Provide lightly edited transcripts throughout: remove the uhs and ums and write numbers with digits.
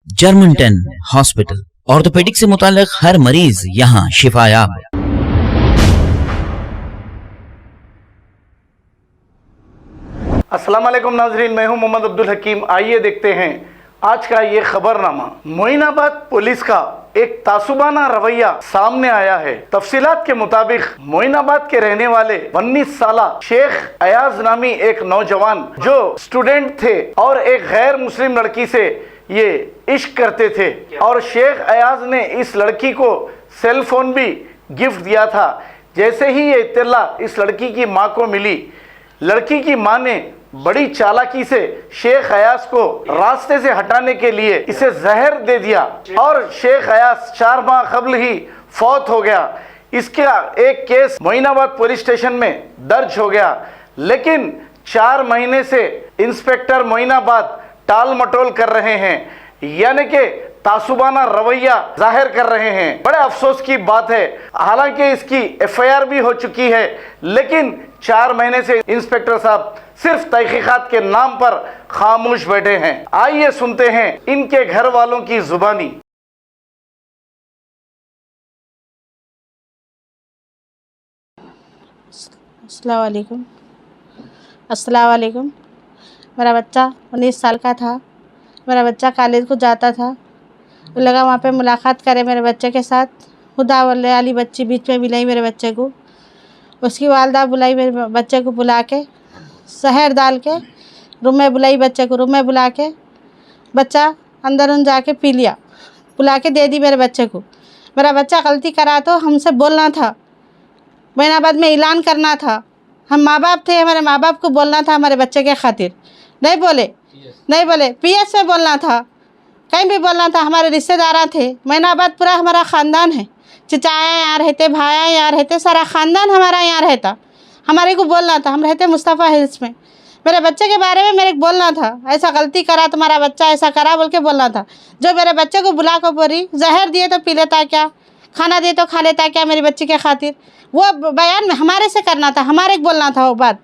German 10 hospital, orthopaedic से मुताल्लिक हर मरीज यहाँ शिफायाब। अस्सलाम वालेकुम नाजरीन, मैं हूं मोहम्मद अब्दुल हकीम। आइए देखते हैं आज का ये खबरनामा। मोइनाबाद पुलिस का एक तासुबाना रवैया सामने आया है। तफसीलात के मुताबिक मोइनाबाद के रहने वाले 19 साला शेख अयाज नामी एक नौजवान जो स्टूडेंट थे और एक गैर मुस्लिम लड़की से ये इश्क करते थे और शेख अयाज ने इस लड़की को सेल फोन भी गिफ्ट दिया था। जैसे ही ये इत्तला इस लड़की की माँ को मिली, लड़की की माँ ने बड़ी चालाकी से शेख अयाज को रास्ते से हटाने के लिए इसे जहर दे दिया और शेख अयाज 4 माह कबल ही फौत हो गया। इसका एक केस मोइनाबाद पुलिस स्टेशन में दर्ज हो गया, लेकिन 4 महीने से इंस्पेक्टर मोइनाबाद टाल मटोल कर रहे हैं, यानी कि तासुबाना रवैया जाहिर कर रहे हैं। बड़े अफसोस की बात है, हालांकि इसकी एफआईआर भी हो चुकी है, लेकिन 4 महीने से इंस्पेक्टर साहब सिर्फ तहकीकात के नाम पर खामोश बैठे हैं। आइए सुनते हैं इनके घर वालों की जुबानी। अस्सलाम वालेकुम। मेरा बच्चा 19 साल का था। मेरा बच्चा कॉलेज को जाता था। वो लगा वहाँ पे मुलाकात करे मेरे बच्चे के साथ। खुदा वाली बच्ची बीच में मिलाई मेरे बच्चे को। उसकी वालदा बुलाई मेरे बच्चे को, बुला के शहर डाल के रूम में बुलाई बच्चे को। रूम में बुला के बच्चा अंदर उन जाके पी लिया, बुला के दे दी मेरे बच्चे को। मेरा बच्चा गलती करा तो हमसे बोलना था, मोइनाबाद में ऐलान करना था। हम माँ बाप थे, हमारे माँ बाप को बोलना था हमारे बच्चे के खातिर। नहीं बोले पीएस में बोलना था, कहीं भी बोलना था। हमारे रिश्तेदार थे, मोइनाबाद पूरा हमारा ख़ानदान है। चचाया यहाँ रहते, भाया यहाँ रहते, सारा ख़ानदान हमारा यहाँ रहता। हमारे को बोलना था, हम रहते मुस्तफ़ा हिल्स में। मेरे बच्चे के बारे में मेरे को बोलना था, ऐसा गलती करा तुम्हारा बच्चा, ऐसा करा बोल के बोलना था। जो मेरे बच्चे को बुला को बोली, जहर दिए तो पी लेता क्या, खाना दिए तो खा लेता क्या मेरी बच्ची के खातिर। वो बयान में हमारे से करना था, हमारे को बोलना था। वो बात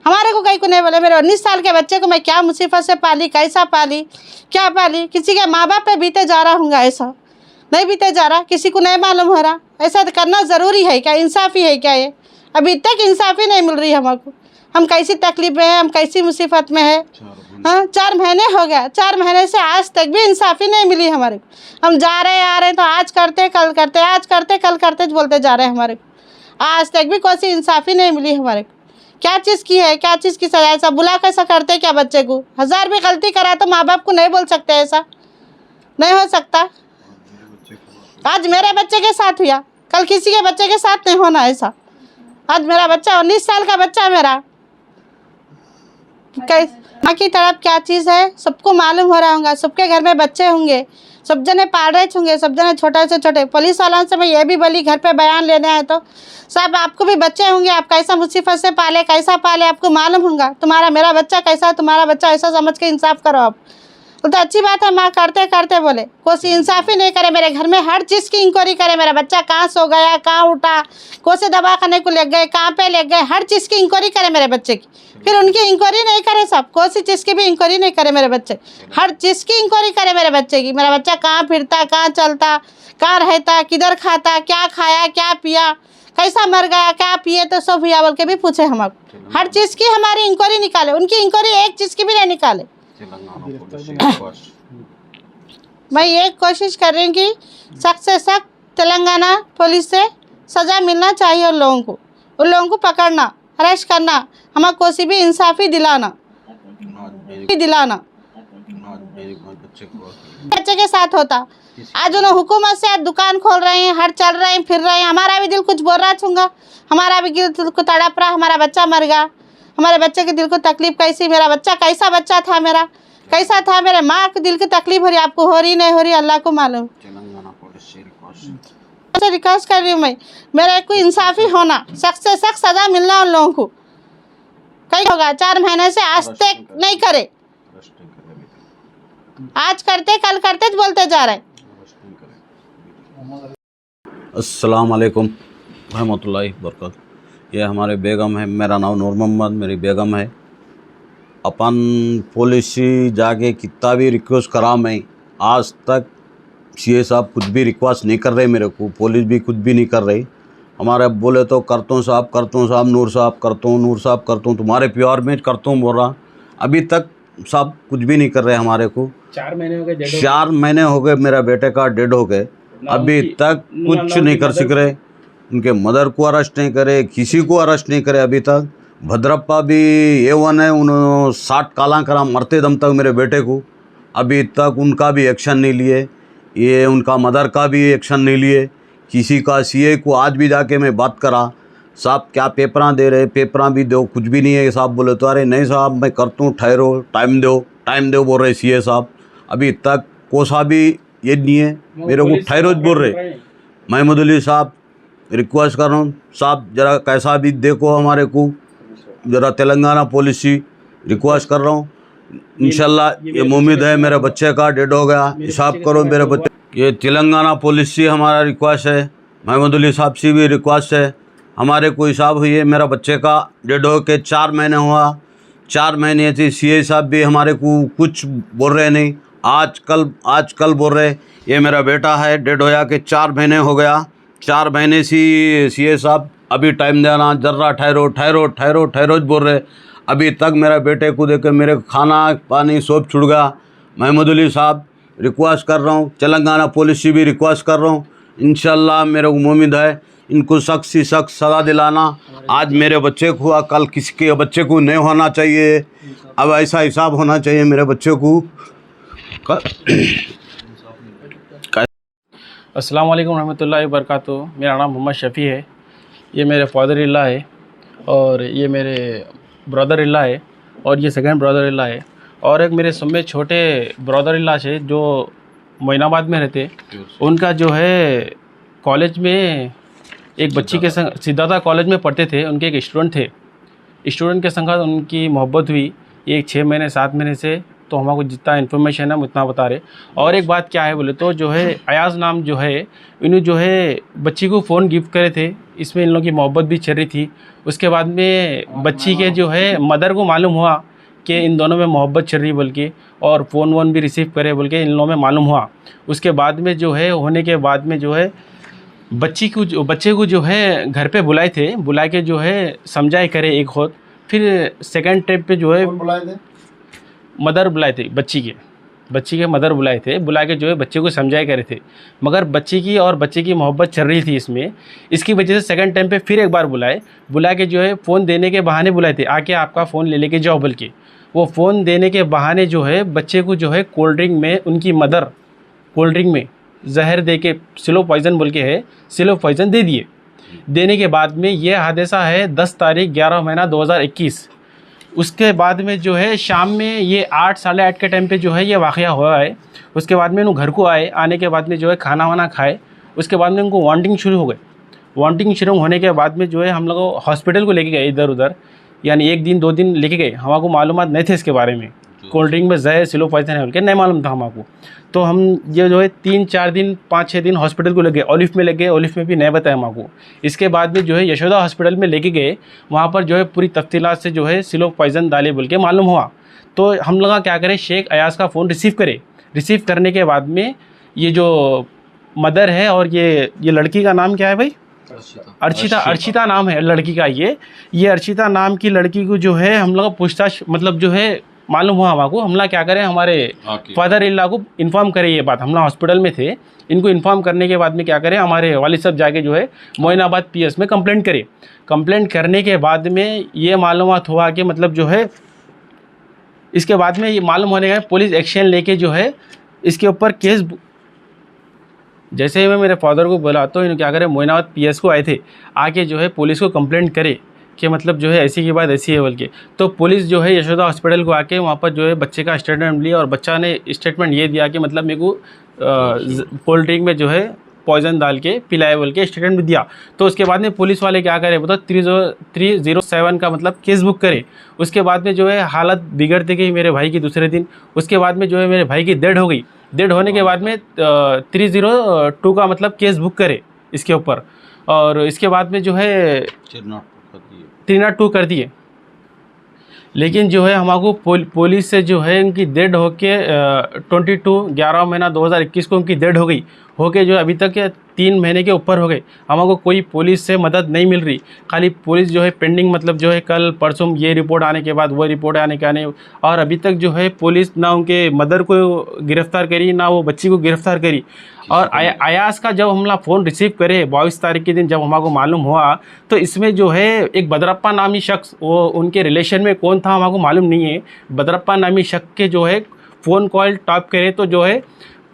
हमारे को कहीं को नहीं बोले। मेरे 19 साल के बच्चे को मैं क्या मुसीबत से पाली, कैसा पाली, क्या पाली। किसी के माँ बाप पे बीते जा रहा हूँगा, ऐसा नहीं बीते जा रहा, किसी को नहीं मालूम हो रहा। ऐसा तो करना ज़रूरी है क्या, इंसाफ़ी है क्या ये? अभी तक इंसाफ़ी नहीं मिल रही हमको। हम कैसी तकलीफ में हैं, हम कैसी मुसीबत में है। हाँ, 4 महीने हो गया, 4 महीने से आज तक भी इंसाफ़ी नहीं मिली हमारे को। हम जा रहे आ रहे तो आज करते कल करते, आज करते कल करते बोलते जा रहे हैं हमारे को। आज तक भी कोई इंसाफ़ी नहीं मिली हमारे को। क्या चीज़ की है, क्या चीज़ की सजा? ऐसा बुला कैसा करते क्या बच्चे को? 1000 भी गलती करा तो माँ बाप को नहीं बोल सकते, ऐसा नहीं हो सकता। आज मेरे बच्चे के साथ हुआ, कल किसी के बच्चे के साथ नहीं होना ऐसा। आज मेरा बच्चा 19 साल का बच्चा मेरा, माँ की तरफ क्या चीज़ है सबको मालूम हो रहा होगा। सबके घर में बच्चे होंगे, सब जने पाल रहे होंगे, सब जने छोटे से छोटे। पुलिस वालों से मैं ये भी बोली घर पे बयान लेने आए तो साहब आपको भी बच्चे होंगे, आप कैसा मुसीबत से पाले, कैसा पाले आपको मालूम होगा। तुम्हारा मेरा बच्चा कैसा, तुम्हारा बच्चा ऐसा समझ के इंसाफ करो आप। तो अच्छी बात है, माँ करते करते बोले कोई इंसाफ़ी नहीं करे। मेरे घर में हर चीज़ की इंक्वायरी करे। मेरा बच्चा कहाँ सो गया, कहाँ उठा, कौन से दवा खाने को ले गए, कहाँ पे ले गए, हर चीज़ की इंक्वायरी करे मेरे बच्चे की। फिर उनकी इंक्वायरी नहीं करे साहब, कौन सी चीज़ की भी इंक्वायरी नहीं करे मेरे बच्चे। हर चीज़ की इंक्वायरी करे मेरे बच्चे की। मेरा बच्चा कहाँ फिरता, कहाँ चलता, कहाँ रहता, किधर खाता, क्या खाया, क्या पिया, कैसा मर गया, क्या पिए तो सब हुआ बोल के भी पूछे हम। हर चीज़ की हमारी इंक्वायरी निकाले, उनकी इंक्वायरी एक चीज़ की भी नहीं निकाले। मैं ये कोशिश कर रही हूँ कि सख्त से सख्त तेलंगाना पुलिस से सज़ा मिलना चाहिए। उन लोगों को पकड़ना, अरेस्ट करना, हमें कोई भी इंसाफ़ी दिलाना। बच्चे के साथ होता। आज उन्हें हुकूमत से दुकान खोल रहे हैं, हर चल रहे हैं, फिर रहे हैं। हमारा भी दिल कुछ बोल रहा छूँगा, हमारा भी दिल को तड़प रहा। हमारा बच्चा मर गया, हमारे बच्चे के दिल को तकलीफ़ कैसी, मेरा बच्चा कैसा बच्चा था, मेरा कैसा था, मेरे माँ के दिल की तकलीफ हो रही, आपको हो रही नहीं हो रही, अल्लाह को मालूम। रिक्वेस्ट कर रही हूँ मैं, मेरे को इंसाफ़ी होना, सख्त से सख्त सज़ा मिलना उन लोगों को। कहीं होगा 4 महीने से आज तक नहीं करे, आज करते कल करते बोलते जा रहे। अस्सलाम वालेकुम रहमतुल्लाहि बरकात। ये हमारे बेगम है, मेरा नाम नूर मोहम्मद, मेरी बेगम है। अपन पुलिस जाके कितना भी रिक्वेस्ट करा मैं, आज तक सीए साहब कुछ भी रिक्वेस्ट नहीं कर रहे मेरे को, पुलिस भी कुछ भी नहीं कर रही। हमारे बोले तो करता हूँ साहब, नूर साहब करता हूँ, तुम्हारे प्यार में करता हूँ बोल रहा। अभी तक साहब कुछ भी नहीं कर रहे हमारे को। 4 महीने हो गए, 4 महीने हो गए मेरा बेटे का डेड हो गए, अभी तक कुछ नहीं कर सक रहे। उनके मदर को अरेस्ट नहीं करे, किसी को अरेस्ट नहीं करे अभी तक। भद्रप्पा भी A1 है, उन्होंने 60 काला करा मरते दम तक मेरे बेटे को, अभी तक उनका भी एक्शन नहीं लिए। ये उनका मदर का भी एक्शन नहीं लिए। किसी का सीए को आज भी जाके मैं बात करा, साहब क्या पेपरा दे रहे, पेपरा भी दो, कुछ भी नहीं है। साहब बोले तो अरे नहीं साहब मैं करता हूँ, ठहरो, टाइम दो बोल रहे सीए साहब। अभी तक कोसा भी ये नहीं है, मेरे को ठहरो बोल रहे। महमूद अली साहब रिक्वेस्ट कर रहा हूँ साहब, जरा कैसा भी देखो हमारे को, जरा तेलंगाना पुलिस से रिक्वेस्ट कर रहा हूँ। इंशाल्लाह ये उम्मीद है, मेरे बच्चे का डेड हो गया, हिसाब करो मेरे बच्चे। ये तेलंगाना पुलिस से हमारा रिक्वेस्ट है, महमूद अली साहब से भी रिक्वेस्ट है, हमारे को हिसाब हुई है। मेरा बच्चे का डेड हो के 4 महीने हुआ, 4 महीने से सीए साहब भी हमारे को कुछ बोल रहे नहीं। आज कल बोल रहे ये मेरा बेटा है, डेड होया के 4 महीने हो गया। 4 महीने से सीए साहब अभी टाइम देना, जर्रा ठहरो बोल रहे। अभी तक मेरा बेटे को देख के मेरे खाना पानी सब छुड़ गया। महमूद अली साहब रिक्वेस्ट कर रहा हूँ, तेलंगाना पुलिस से भी रिक्वेस्ट कर रहा हूँ। इंशाल्लाह मेरे को उम्मीद है इनको सख्त से सख्त सज़ा दिलाना। आज मेरे बच्चे को हुआ, कल किसी के बच्चे को नहीं होना चाहिए। अब ऐसा हिसाब होना चाहिए मेरे बच्चे को। अस्सलाम वालेकुम रहमतुल्लाहि व बरकातुहू। मेरा नाम मोहम्मद शफ़ी है। ये मेरे फादर इल्ला है और ये मेरे ब्रदर इल्ला है और ये सेकंड ब्रदर इल्ला है। और एक मेरे सब में छोटे ब्रदर इल्ला है जो मोइनाबाद में रहते। उनका जो है कॉलेज में एक बच्ची के संग, सिद्धार्थ कॉलेज में पढ़ते थे, उनके एक स्टूडेंट थे। स्टूडेंट के संग उनकी मोहब्बत हुई, ये 6 महीने 7 महीने से। तो हमको जितना इन्फॉर्मेशन है हम उतना बता रहे। और एक बात क्या है बोले तो जो है अयाज़ नाम जो है, इन्होंने जो है बच्ची को फ़ोन गिफ्ट करे थे, इसमें इन लोगों की मोहब्बत भी चल रही थी। उसके बाद में बच्ची के जो है मदर को मालूम हुआ कि इन दोनों में मोहब्बत चल रही बोल के, और फ़ोन वोन भी रिसीव करे बोल के इन लोगों में मालूम हुआ। उसके बाद में जो है होने के बाद में जो है बच्चे को जो है घर पे बुलाए थे, बुला के जो है समझाए करे एक खुद। फिर सेकंड ट्रिप पे जो है मदर बुलाए थे, बच्ची के मदर बुलाए थे, बुला के जो है बच्चे को समझाए करे थे। मगर बच्ची की मोहब्बत चल रही थी इसमें, इसकी वजह से सेकंड टाइम पे फिर एक बार बुला के जो है फ़ोन देने के बहाने बुलाए थे, आके आपका फ़ोन ले लेके जाओ बोल के। वो फ़ोन देने के बहाने जो है बच्चे को जो है कोल्ड ड्रिंक में, उनकी मदर कोल्ड ड्रिंक में जहर दे के, सिलो पॉइज़न बोल के है, सिलो पॉइज़न दे दिए। देने के बाद में ये हादसा है 10 तारीख 11 महीना 2021। उसके बाद में जो है शाम में ये 8 साढ़े 8 के टाइम पे जो है ये वाक़या हुआ है। उसके बाद में उन्होंने घर को आने के बाद में जो है खाना वाना खाए। उसके बाद में उनको वॉमिटिंग शुरू हो गई। वॉमिटिंग शुरू होने के बाद में जो है हम लोग हॉस्पिटल को लेके गए इधर उधर, यानी 1 दिन 2 दिन लेके गए। हमारे मालूमात नहीं थे इसके बारे में, कोल्ड ड्रिंक में जहर सिलो पॉइजन है बोल के नहीं मालूम था हमको। तो हम ये जो है 3-4 दिन 5-6 दिन हॉस्पिटल को लगे, ओलिफ में लगे, ओलिफ में भी नहीं बताया हमको। इसके बाद में जो है यशोदा हॉस्पिटल में लेके गए, वहाँ पर जो है पूरी तफ्सीलात से जो है सिलो पॉइजन डाले बोल के मालूम हुआ। तो हम लोग क्या करें, शेख अयाज़ का फ़ोन रिसीव करने के बाद में ये जो मदर है और ये लड़की का नाम क्या है भाई? अर्चिता नाम है लड़की का। ये अर्चिता नाम की लड़की को जो है हम लोग पूछताछ मतलब जो है मालूम हुआ हमको। हमला क्या करें, हमारे फादर इल्ला को इन्फॉर्म करें ये बात। हमला हॉस्पिटल में थे, इनको इन्फॉर्म करने के बाद में क्या करें, हमारे वालिद साहब जाके जो है मोइनाबाद PS में कंप्लेंट करे। कंप्लेंट करने के बाद में ये मालूमात हुआ कि मतलब जो है इसके बाद में ये मालूम होने का पुलिस एक्शन लेके जो है इसके ऊपर केस। जैसे ही मैं मेरे फादर को बोला तो इन्होंने क्या करे, मोइनाबाद PS को आए थे, आके जो है पुलिस को कंप्लेंट करे कि मतलब जो है ऐसी की बात ऐसी है बोल के। तो पुलिस जो है यशोदा हॉस्पिटल को आके वहाँ पर जो है बच्चे का स्टेटमेंट लिया और बच्चा ने स्टेटमेंट ये दिया कि मतलब मेरे को कोल्ड ड्रिंक में जो है पॉइजन डाल के पिलाए बोल के स्टेटमेंट दिया। तो उसके बाद में पुलिस वाले क्या करे बताओ, 307 का मतलब केस बुक करे। उसके बाद में जो है हालत बिगड़ते गई मेरे भाई की दूसरे दिन। उसके बाद में जो है मेरे भाई की डेड हो गई। डेड होने के बाद में 302 का मतलब केस बुक करे इसके ऊपर। और इसके बाद में जो है 302 कर दिए। लेकिन जो है हमको पुलिस से जो है उनकी डेड होके 11 महीना 2021 को उनकी डेड हो गई, होके जो अभी तक 3 महीने के ऊपर हो गए, हमको कोई पुलिस से मदद नहीं मिल रही। खाली पुलिस जो है पेंडिंग, मतलब जो है कल परसों ये रिपोर्ट आने के बाद वो रिपोर्ट आने के आने, और अभी तक जो है पुलिस ना उनके मदर को गिरफ़्तार करी ना वो बच्ची को गिरफ़्तार करी। और अयास का जब हमला फ़ोन रिसीव करे 22 तारीख के दिन जब हमको मालूम हुआ, तो इसमें जो है एक बदरप्पा नामी शख्स, वो उनके रिलेशन में कौन था हमको मालूम नहीं है। बदरप्पा नामी शख्स के जो है फ़ोन कॉल टॉप करे तो जो है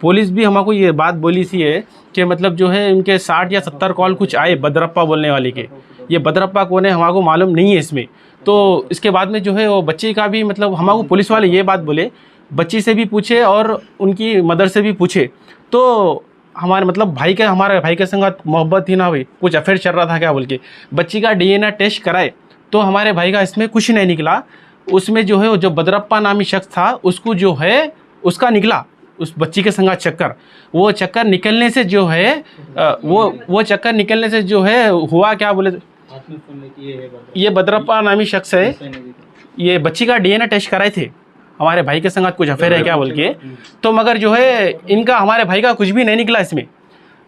पुलिस भी हमको ये बात बोली सी है कि मतलब जो है इनके 60 या 70 कॉल कुछ आए बदरप्पा बोलने वाले के। ये बदरप्पा कौन है हमको मालूम नहीं है इसमें। तो इसके बाद में जो है वो बच्ची का भी, मतलब हमको पुलिस वाले ये बात बोले, बच्ची से भी पूछे और उनकी मदर से भी पूछे, तो हमारे मतलब हमारे भाई के संग मोहब्बत ही ना हुई, कुछ अफेयर चल रहा था क्या बोल के बच्ची का DNA टेस्ट कराए तो हमारे भाई का इसमें कुछ नहीं निकला। उसमें जो है जो बदरप्पा नामी शख्स था उसको जो है उसका निकला उस बच्ची के संग चक्कर। वो चक्कर निकलने से जो है वो चक्कर निकलने से जो है हुआ क्या बोले, ये बदरप्पा नामी शख्स है, ये बच्ची का DNA टेस्ट कराए थे हमारे भाई के संग कुछ अफेयर है क्या बोल के, तो मगर जो है इनका हमारे भाई का कुछ भी नहीं निकला, इसमें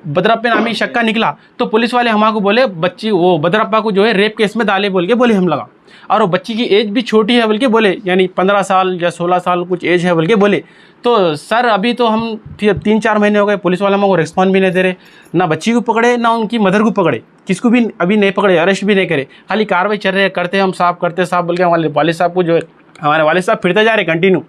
बदरप्पा नामी शक का निकला। तो पुलिस वाले हमको बोले बच्ची वो बदरप्पा को जो है रेप केस में डाले बोल के बोले हम लगा, और वो बच्ची की एज भी छोटी है बोल के बोले, यानी 15 साल या 16 साल कुछ एज है बोल के बोले। तो सर अभी तो हम 3-4 महीने हो गए, पुलिस वाले हमको रिस्पॉन्स भी नहीं दे रहे, ना बच्ची को पकड़े ना उनकी मदर को पकड़े, किसको भी अभी नहीं पकड़े, अरेस्ट भी नहीं करे, खाली कार्रवाई चल रही है, करते हम साहब करते साहब बोल के हमारे वालिद साहब को जो है हमारे वालिद साहब फिरते जा रहे कंटिन्यू,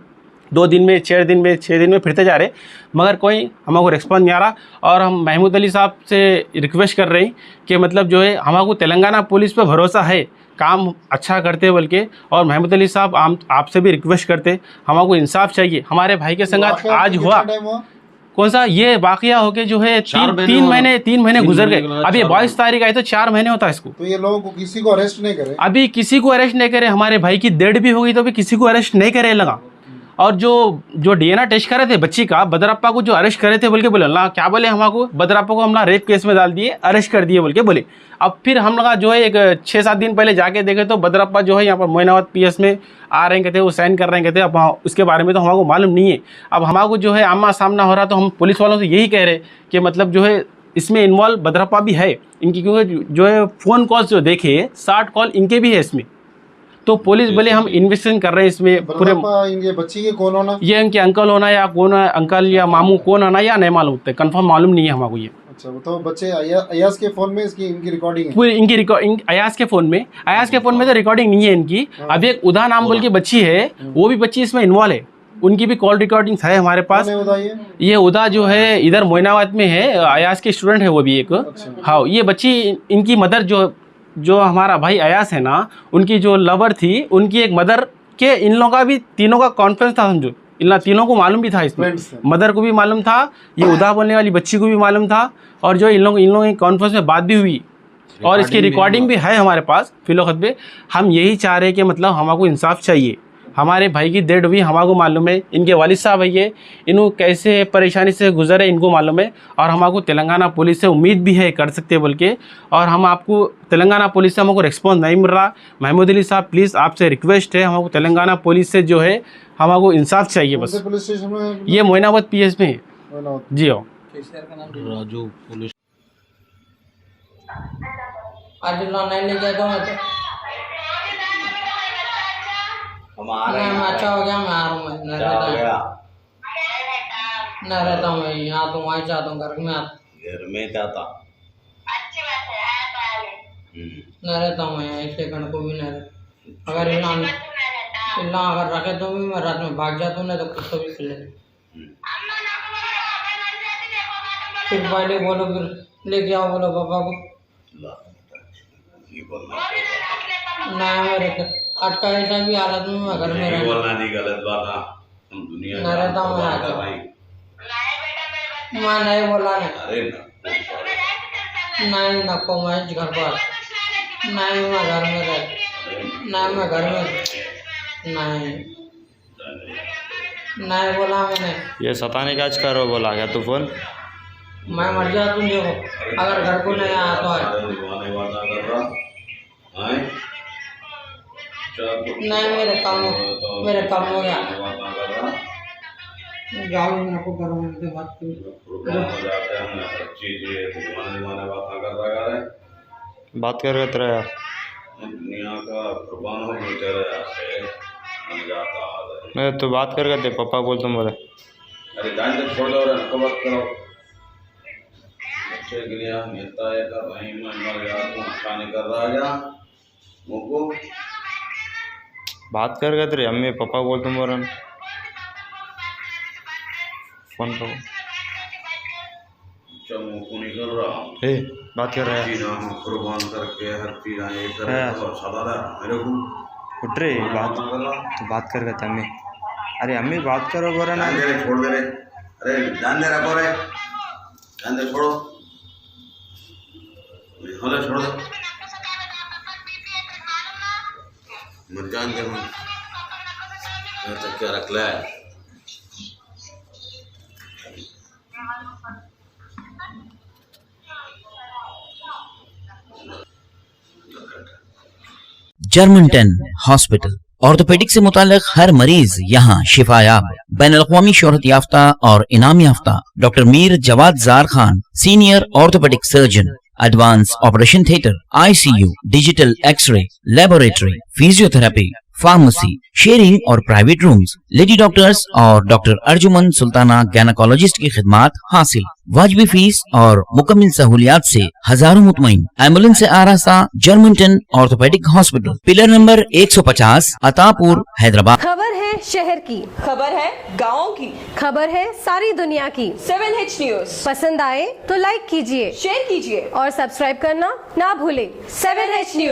2 दिन में 6 दिन में 6 दिन में फिरते जा रहे, मगर कोई हमको रिस्पॉन्स नहीं आ रहा। और हम महमूद अली साहब से रिक्वेस्ट कर रहे हैं कि मतलब जो है हमको तेलंगाना पुलिस पे भरोसा है, काम अच्छा करते बोल के, और महमूद अली साहब आपसे भी रिक्वेस्ट करते, हमको इंसाफ चाहिए। हमारे भाई के संगत आज हुआ कौन सा ये वाकया होके जो है 3 महीने गुजर गए, अभी 22 तारीख आई तो 4 महीने होता है इसको। तो ये लोगों को किसी को अरेस्ट नहीं करे, अभी किसी को अरेस्ट नहीं करे, हमारे भाई की डेड भी हो गई तो अभी किसी को अरेस्ट नहीं करे लगा। और जो DNA टेस्ट कर रहे थे बच्ची का, बदरप्पा को जो अरेस्ट करे थे बोल के बोले अल्लाह क्या बोले हमको, बदरप्पा को हमला रेप केस में डाल दिए, अरेस्ट कर दिए बोल के बोले। अब फिर हम लोग जो है एक 6-7 दिन पहले जाके देखे तो बदरप्पा जो है यहाँ पर मोइनाबाद PS में आ रहे कहते, वो साइन कर रहे कहते। अब उसके बारे में तो हमको मालूम नहीं है। अब हमको जो है आमना सामना हो रहा, तो हम पुलिस वालों से यही कह रहे कि मतलब जो है इसमें इन्वॉल्व बदरप्पा भी है इनकी, क्योंकि जो है फ़ोन कॉल्स जो देखे 60 कॉल इनके भी है इसमें। तो पुलिस बोले हम इन्वेस्टिगेशन कर रहे हैं इसमें पूरे। इनके बच्ची के कौन होना, ये इनके अंकल होना या कौन अंकल या मामू कौन होना या नहीं मालूम, कंफर्म मालूम नहीं है हमको ये। अच्छा तो बच्चे अयास के फोन में इनकी रिकॉर्डिंग है, पूरी इनकी रिकॉर्डिंग अयास के फ़ोन में तो रिकॉर्डिंग नहीं है इनकी। अभी एक उदा नाम बोल के बच्ची है, वो भी बच्ची इसमें इन्वॉल्व है, उनकी भी कॉल रिकॉर्डिंग है हमारे पास। ये उदा जो है इधर मोइनाबाद में है, अयास के स्टूडेंट है वो भी एक। हाँ ये बच्ची इनकी मदर जो हमारा भाई अयास है ना, उनकी जो लवर थी, उनकी एक मदर के इन लोगों का भी तीनों का कॉन्फ्रेंस था, समझो इन तीनों को मालूम भी था, इसमें मदर को भी मालूम था, ये उदा बोलने वाली बच्ची को भी मालूम था, और जो इन लोगों की कॉन्फ्रेंस में बात भी हुई और इसकी रिकॉर्डिंग भी है हमारे पास फिलौखत पे। हम यही चाह रहे हैं कि मतलब हमको इंसाफ चाहिए, हमारे भाई की डेड हुई हमको मालूम है, इनके वालिद साहब है ये, इनको कैसे परेशानी से गुजरे इनको मालूम है, और हमको तेलंगाना पुलिस से उम्मीद भी है कर सकते बोल के, और हम आपको तेलंगाना पुलिस से हमको रिस्पॉन्स नहीं मिल रहा। महमूद अली साहब प्लीज़ आपसे रिक्वेस्ट है, हमको तेलंगाना पुलिस से जो है हमको इंसाफ चाहिए बस। पुलिस स्टेशन में ये मोइनाबाद PS में है जी। हो राजू पुलिस मैं अच्छा हो गया, मैं आ रहा हूँ, मैं रहता हूँ यहाँ, तो वहीं जाता हूँ, घर में जाता न रहता हूँ मैं, 1 सेकंड को भी नहीं रहता। अगर इल्ला अगर रखे तो भी मैं रात में भाग जाता हूँ, नहीं तो कुछ भी खिले। फिर पहले बोलो, फिर लेके आओ, बोलो पापा को नहीं, मेरे अटका ऐसा भी हालत में मैं घर में गलत बात है, हम दुनिया न रहता हूँ मैं नहीं बोला नहीं नको, मैं घर पर नहीं, मैं घर में नहीं, मैं घर में नहीं बोला मैंने। ये सताने का आज करो बोला क्या तू फोन, मैं मर जा, तुम देखो अगर घर को नहीं आया तो नहीं मेरे कम हो गया जाओ मेरे को करो उनसे बात बात कर रहे तेरा यार मैं तो बात कर रहे थे पापा बोल तुम बोले अरे जान दे छोड़ दो रे नको बात करो बच्चे के लिए नेता है कर वहीं में मर गया तू अच्छा नहीं कर रहा जा मुको बात कर रहे थे अम्मी पापा बोल तुम बोल रहे फोन पर अच्छा मुको नहीं कर रहा ए बात कर रहा है जी नाम कुर्बान करके हर चीज आए करे तो सदा मेरे को उठ रहे बात तो बात कर रहे थे अम्मी अरे अम्मी बात करो बोल रहा ना जान दे रे छोड़ दे रे अरे जान दे रखो रे जान दे छोड़ो होले छोड़ दो मर जान दे मैं तो क्या रख ले जर्मनटन हॉस्पिटल ऑर्थोपेडिक से मुताल्लिक हर मरीज यहाँ शिफायाब। बैनुल-अक़वामी शोहरत याफ्ता और इनाम याफ्ता doctor Mir Jawad Zar Khan, senior orthopaedic surgeon, advance operation theatre, ICU, digital x ray, laboratory, physiotherapy, pharmacy, sharing और प्राइवेट रूम्स, लेडी डॉक्टर्स और डॉक्टर अर्जुमन सुल्ताना गैनकोलॉजिस्ट की खिदमात हासिल। वाजबी फीस और मुकम्मल सहूलियात से हजारों मुतमईन। एम्बुलेंस से आरास्ता Germantown orthopaedic hospital, pillar number 150, Attapur, Hyderabad. खबर है शहर की, खबर है गाँव की, खबर है सारी दुनिया की। 7H न्यूज पसंद आए तो लाइक कीजिए, शेयर कीजिए और सब्सक्राइब करना ना भूले। 7H news.